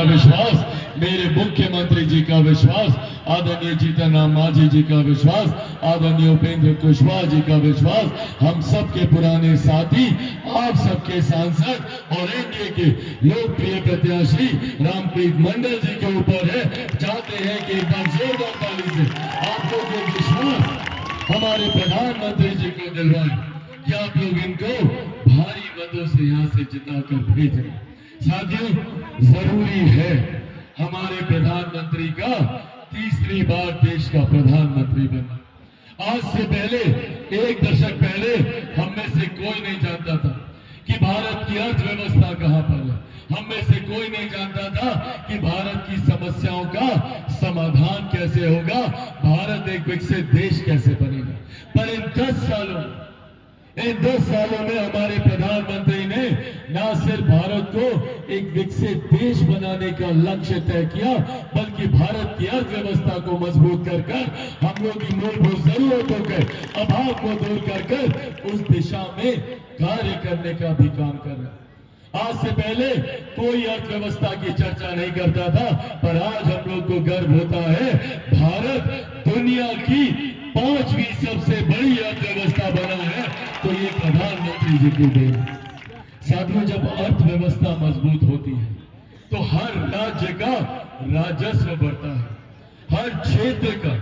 का विश्वास, मेरे मुख्यमंत्री जी का विश्वास, आदरणीय जीतन राम मांझी जी का विश्वास, आदरणीय उपेंद्र कुशवाहा जी का विश्वास, हम सबके पुराने साथी, आप सबके सांसद और एनडीए के लोकप्रिय प्रत्याशी रामप्रीत मंडल जी के ऊपर है। चाहते हैं कि एक बार जोरदार ताली से आप लोग ये विश्वास हमारे प्रधानमंत्री जी को दिलवाएं कि आप लोग इनको भारी मतों से यहाँ से जिताकर भेजें। साथियों, जरूरी है हमारे प्रधानमंत्री का तीसरी बार देश का प्रधानमंत्री बनना। आज से पहले, एक दशक पहले, हम में से कोई नहीं जानता था कि भारत की अर्थव्यवस्था कहां पर है। हम में से कोई नहीं जानता था कि भारत की समस्याओं का समाधान कैसे होगा, भारत एक विकसित देश कैसे बनेगा। पर इन 10 सालों में हमारे प्रधानमंत्री ने न सिर्फ भारत को एक विकसित देश बनाने का लक्ष्य तय किया, बल्कि भारत की अर्थव्यवस्था को मजबूत कर हम लोग की मूलभूत जरूरतों के अभाव को दूर कर उस दिशा में कार्य करने का भी काम कर रहे हैं। आज से पहले कोई अर्थव्यवस्था की चर्चा नहीं करता था, पर आज हम लोग को गर्व होता है, भारत दुनिया की 5वीं सबसे बड़ी अर्थव्यवस्था बना है, तो ये प्रधानमंत्री जी की देन है। साथियों, जब अर्थव्यवस्था मजबूत होती है तो हर राज्य का राजस्व बढ़ता है, हर क्षेत्र का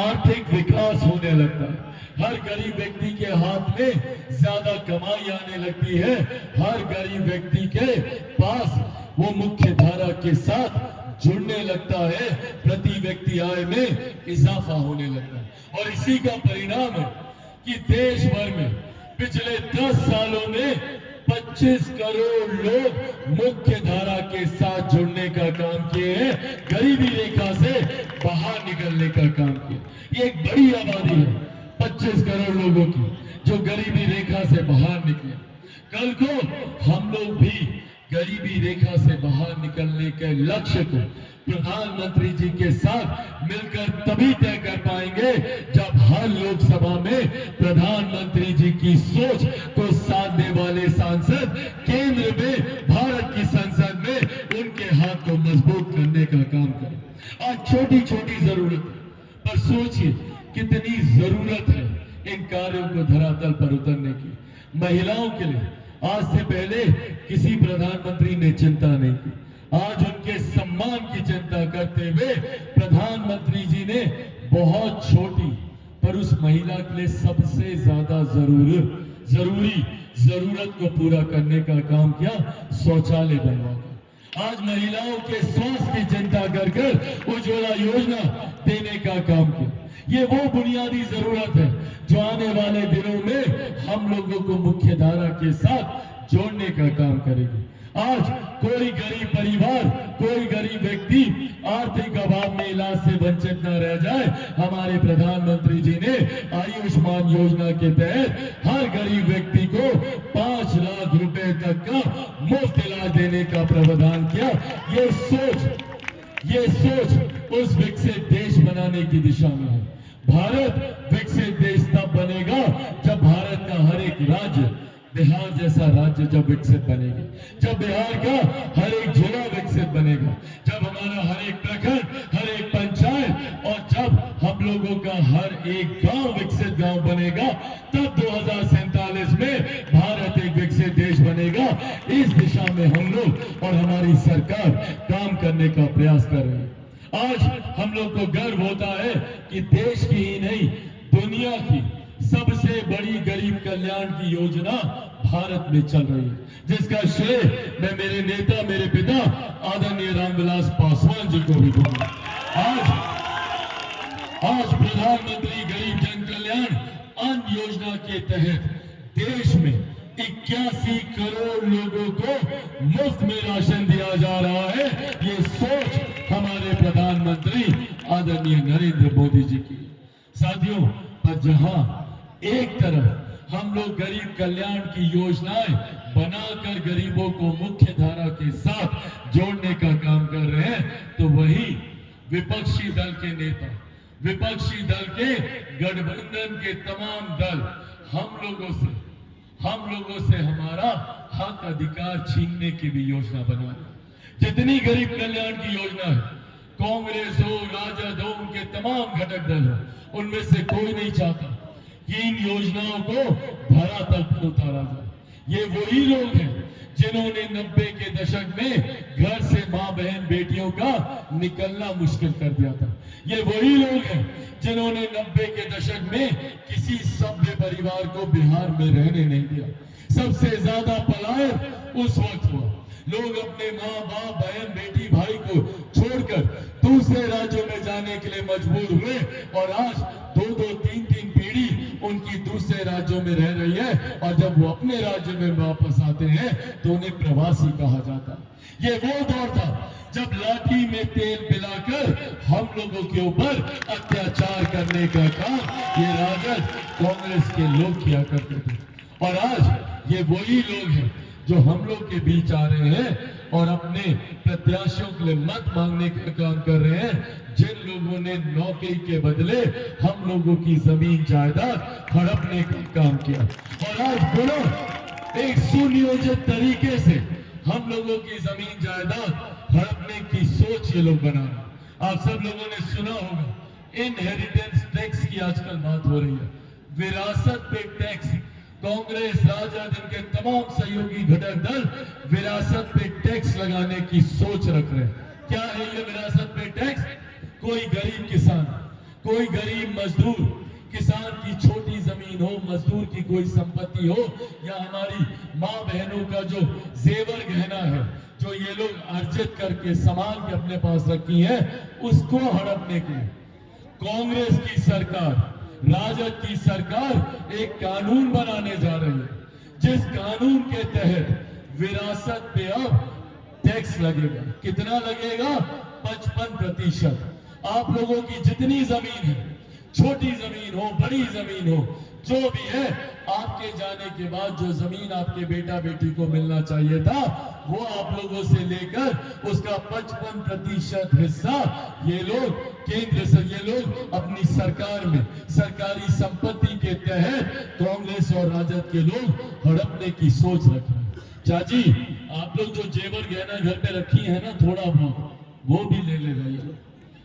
आर्थिक विकास होने लगता है, हर गरीब व्यक्ति के हाथ में ज्यादा कमाई आने लगती है, हर गरीब व्यक्ति के पास वो मुख्य धारा के साथ जुड़ने लगता है, प्रति व्यक्ति आय में इजाफा होने लगता है। और इसी का परिणाम है कि देश भर में पिछले 10 सालों में 25 करोड़ लोग मुख्य धारा के साथ जुड़ने का काम किए हैं, गरीबी रेखा से बाहर निकलने का काम किया। ये एक बड़ी आबादी है, 25 करोड़ लोगों की, जो गरीबी रेखा से बाहर निकले। कल को हम लोग भी गरीबी रेखा से बाहर निकलने के लक्ष्य को प्रधानमंत्री जी के साथ मिलकर तभी तय कर पाएंगे जब हर लोकसभा में प्रधानमंत्री जी की सोच को साधने वाले सांसद केंद्र में, भारत की संसद में उनके हाथ को मजबूत करने का काम करें। आज छोटी छोटी जरूरत है, पर सोचिए कितनी जरूरत है इन कार्यों को धरातल पर उतरने की। महिलाओं के लिए आज से पहले किसी प्रधानमंत्री ने चिंता नहीं की, आज उनके सम्मान की चिंता करते हुए प्रधानमंत्री जी ने बहुत छोटी पर उस महिला के लिए सबसे ज्यादा जरूरी जरूरत को पूरा करने का काम किया, शौचालय बनवाकर। आज महिलाओं के स्वास्थ्य की चिंता कर उज्ज्वला योजना देने का काम किया। ये वो बुनियादी जरूरत है जो आने वाले दिनों में हम लोगों को मुख्य धारा के साथ जोड़ने का काम करेगी। आज कोई गरीब परिवार, कोई गरीब व्यक्ति आर्थिक अभाव में इलाज से वंचित न रह जाए। हमारे प्रधानमंत्री जी ने आयुष्मान योजना के तहत हर गरीब व्यक्ति को 5 लाख रुपए तक का मुफ्त इलाज देने का प्रावधान किया। ये सोच उस विकसित देश बनाने की दिशा में है। भारत विकसित देश तब बनेगा जब भारत का हर एक राज्य, बिहार जैसा राज्य जब विकसित बनेगा, जब बिहार का हर एक जिला विकसित बनेगा, जब हमारा हर एक प्रखंड, हर एक पंचायत और जब हम लोगों का हर एक गांव विकसित गांव बनेगा, तब 2047 में भारत एक विकसित देश बनेगा। इस दिशा में हम लोग और हमारी सरकार काम करने का प्रयास कर रहे हैं। आज हम लोग को गर्व होता है कि देश की ही नहीं, दुनिया की सबसे बड़ी गरीब कल्याण की योजना भारत में चल रही है, जिसका श्रेय मैं मेरे नेता, मेरे पिता आदरणीय रामविलास पासवान जी को भी दूंगा। आज प्रधानमंत्री गरीब जन कल्याण अन्न योजना के तहत देश में 81 करोड़ लोगों को मुफ्त में राशन दिया जा रहा है। ये सोच हमारे प्रधानमंत्री आदरणीय नरेंद्र मोदी जी की। साथियों, पर जहां एक तरफ हम लोग गरीब कल्याण की योजनाएं बनाकर गरीबों को मुख्य धारा के साथ जोड़ने का काम कर रहे हैं, तो वही विपक्षी दल के नेता, विपक्षी दल के गठबंधन के तमाम दल हम लोगों से हमारा हक अधिकार छीनने की भी योजना बना रहे हैं। जितनी गरीब कल्याण की योजना है, कांग्रेस हो, राजद हो, उनके तमाम घटक दल हो, उनमें से कोई नहीं चाहता कि इन योजनाओं को धरातल पर उतारा जाए। ये वही लोग हैं जिन्होंने 90 के दशक में घर से मां बहन बेटियों का निकलना मुश्किल कर दिया था। ये वही लोग हैं जिन्होंने 90 के दशक में किसी सभ्य परिवार को बिहार में रहने नहीं दिया। सबसे ज्यादा पलायन उस वक्त हुआ, लोग अपने माँ बाप बहन बेटी भाई को छोड़कर दूसरे राज्यों में जाने के लिए मजबूर हुए और आज 2-2, 3-3 पीढ़ी उनकी दूसरे राज्यों में रह रही है और जब वो अपने राज्य में वापस आते हैं तो उन्हें प्रवासी कहा जाता। ये वो दौर था जब लाठी में तेल पिलाकर हम लोगों के ऊपर अत्याचार करने का काम ये राजद कांग्रेस के लोग किया करते थे और आज ये वही लोग हैं जो हम लोग के बीच आ रहे हैं और अपने प्रत्याशियों के लिए मत मांगने का काम कर रहे हैं, जिन लोगों ने नौकरी के बदले हम लोगों की जमीन जायदाद हड़पने का काम किया। और आज बोलो, एक सुनियोजित तरीके से हम लोगों की जमीन जायदाद हड़पने की सोच ये लोग बना रहे। आप सब लोगों ने सुना होगा, इनहेरिटेंस टैक्स की आजकल बात हो रही है, विरासत पे टैक्स। कांग्रेस, राजद, इनके तमाम सहयोगी घटक दल विरासत पे टैक्स लगाने की सोच रख रहे हैं। क्या है ये विरासत पे टैक्स? कोई गरीब किसान, कोई गरीब मजदूर, किसान की छोटी जमीन हो, मजदूर की कोई संपत्ति हो, या हमारी माँ बहनों का जो जेवर गहना है जो ये लोग अर्जित करके संभाल के अपने पास रखी है, उसको हड़पने के लिए कांग्रेस की सरकार, राजद की सरकार एक कानून बनाने जा रही है, जिस कानून के तहत विरासत पे अब टैक्स लगेगा। कितना लगेगा? 55%। आप लोगों की जितनी जमीन है, छोटी जमीन हो, बड़ी जमीन हो, जो भी है, आपके जाने के बाद जो जमीन आपके बेटा बेटी को मिलना चाहिए था, वो आप लोगों से लेकर उसका 55% हिस्सा ये लोग केंद्र से, ये लोग अपनी सरकार में सरकारी संपत्ति के तहत कांग्रेस और राजद के लोग हड़पने की सोच रख रहे हैं। चाची, आप लोग जो जेवर गहना घर पे रखी है ना, थोड़ा बहुत वो भी ले लेगा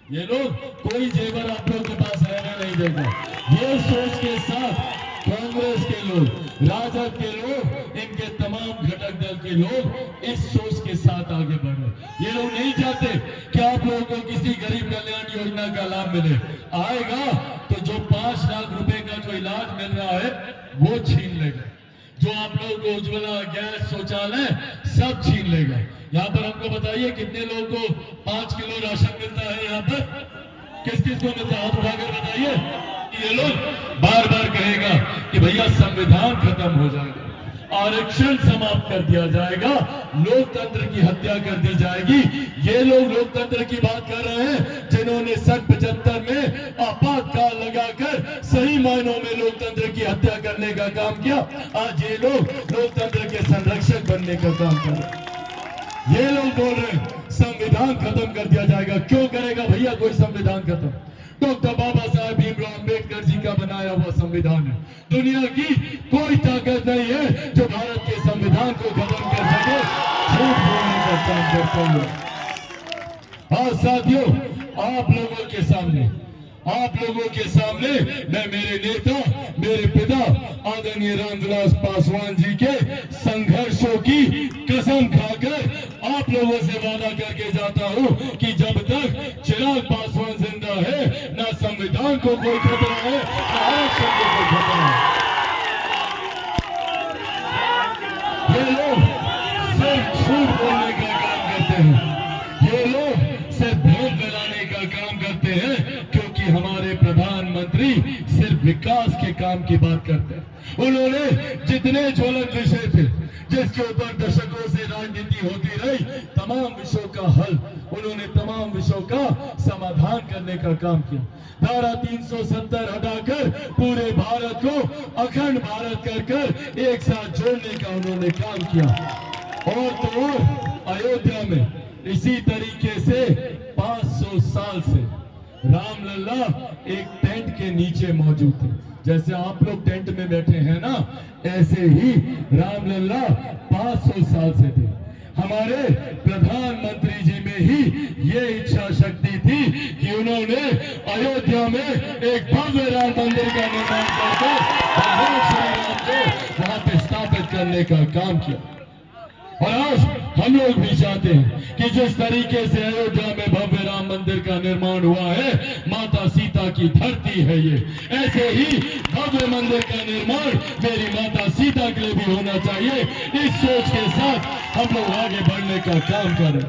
ये लोग कोई जेवर आप लोग के पास रहने नहीं देगा। ये सोच के साथ कांग्रेस के लोग, राजद के लोग, इनके तमाम घटक दल के लोग इस सोच के साथ आगे बढ़ रहे। ये लोग नहीं चाहते कि आप लोगों को किसी गरीब कल्याण योजना का लाभ मिले। आएगा तो जो 5 लाख रुपए का जो इलाज मिल रहा है वो छीन लेगा, जो आप लोगों को उज्ज्वला, गैस, शौचालय सब छीन लेगा। यहाँ पर हमको बताइए कितने लोगों को 5 किलो राशन मिलता है? यहाँ पर किस किस को मिलता है? हाथ उठाकर बताइए। ये लोग बार बार कहेगा कि भैया संविधान खत्म हो जाएगा, आरक्षण समाप्त कर दिया जाएगा, लोकतंत्र की हत्या कर दी जाएगी। ये लोग लोकतंत्र की बात कर रहे हैं जिन्होंने 1975 में आपातकाल लगाकर सही मायनों में लोकतंत्र की हत्या करने का काम किया। आज ये लोग लोकतंत्र के संरक्षक बनने का काम कर रहे हैं। ये लोग बोल रहे हैं संविधान खत्म कर दिया जाएगा। क्यों करेगा भैया कोई संविधान खत्म? डॉक्टर बाबा साहब भीमराव अंबेडकर जी का बनाया हुआ संविधान है। दुनिया की कोई ताकत नहीं है जो भारत के संविधान को खत्म कर सके। झूठ बोलने का काम करते हुए। और साथियों, आप लोगों के सामने मैं मेरे नेता, मेरे पिता आदरणीय रामविलास पासवान जी के संघर्षों की कसम खाकर आप लोगों से वादा करके जाता हूं कि जब तक चिराग पासवान जिंदा है, ना संविधान को कोई खतरा है, ना आरक्षण को कोई खतरा है। ये लोग सिर्फ झूठ बोलने का काम करते हैं, ये लोग सिर्फ भ्रम फैलाने का काम करते हैं, क्योंकि हमारे प्रधानमंत्री सिर्फ विकास के काम की बात करते हैं। उन्होंने जितने ज्वलंत विषय थे जिसके ऊपर दशकों से राजनीति होती रही, तमाम विषयों का हल, उन्होंने तमाम विषयों का समाधान करने का काम किया। धारा 370 हटाकर पूरे भारत को अखंड भारत कर एक साथ जोड़ने का उन्होंने काम किया। और तो और अयोध्या में इसी तरीके से 500 साल से रामलला एक टेंट के नीचे मौजूद थे। जैसे आप लोग टेंट में बैठे हैं ना, ऐसे ही रामलला 500 साल से थे। हमारे प्रधानमंत्री जी में ही ये इच्छा शक्ति थी कि उन्होंने अयोध्या में एक भव्य राम मंदिर का निर्माण करके भगवान श्री राम को वहां पे स्थापित करने का काम किया। और आज हम लोग भी चाहते हैं कि जिस तरीके से अयोध्या में भव्य राम मंदिर का निर्माण हुआ है, माता सीता की धरती है ये, ऐसे ही भव्य मंदिर का निर्माण मेरी माता सीता के लिए भी होना चाहिए। इस सोच के साथ हम लोग आगे बढ़ने का काम करें।